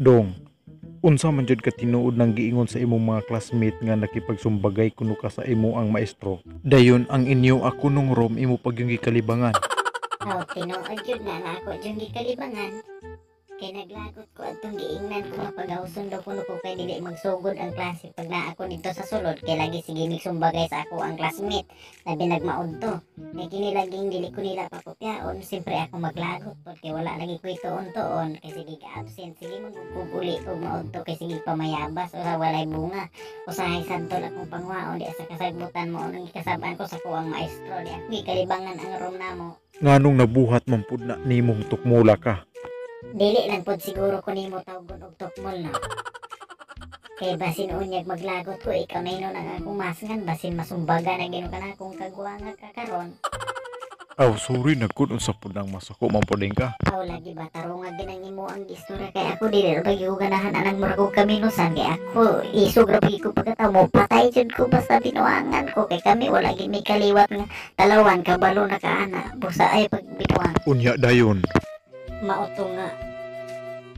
Dong, unsa man jud ka tinuod ng giingon sa imong mga classmate nga nakipagsumbagay kuno ka sa imo ang maestro? Dayon ang inyo ako nung room imo pagyong gikalibangan. Aw, tinuod yun na ako dyan gikalibangan. Kay naglagot ko at itong giingnan ko mapagawson daw kuno ko kay dili magsugod ang klase pag naa ako dito sa sulod kay lagi sige migsumbagay sa ako ang classmate labi nagmaod to. Kay kini laging dili ko nila pakopyaon, siyempre ako maglagot porque wala lagi ko ituon-tuon kay sige ka-absent, sige maguguli og maod to kay sige pamayabas o sa walay bunga. Usahay santo lang kong pangwaon di sa kasagbutan mo nang ikasabaan ko sa kuwang maestro di ako gikalibangan ang room namo. Nganong nabuhat man pud na nimong tukmula ka? Dili lang pod siguro ko nimo tawgon og tukmol na. Kay basin unyag maglagot ko ikaw na inon ang akong masngan basin masumbaga na gino ka na akong kagwanga kakaron. Aw, sorry nagkun unsa pud ang masako man puding ka. Aw lagi ba tarong nga ginang imo ang istorya kay ako dili ra bagi ko ganahan anang mura ko kaminusan kay ako isog ra bagi ko pagkataw mo patay jud ko basta binuangan ko kay kami wala gid may kaliwat nga talawan kabalo na kaana busa ay pag binuang. Unya dayon. Mauto nga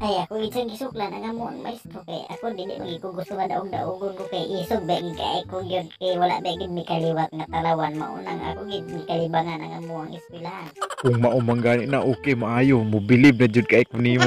ay ako isang gisuklan ang amon maestro kay ako dili magi ko gusto nga daog-daogon ko kay isog bagi kay ko gyud kay wala bagi mi kaliwat nga talawan maunang ako gid mi kalibangan ang amuang eskwelahan. Kung mao man gani na okay maayo, mo believe na jud kay ko nimo.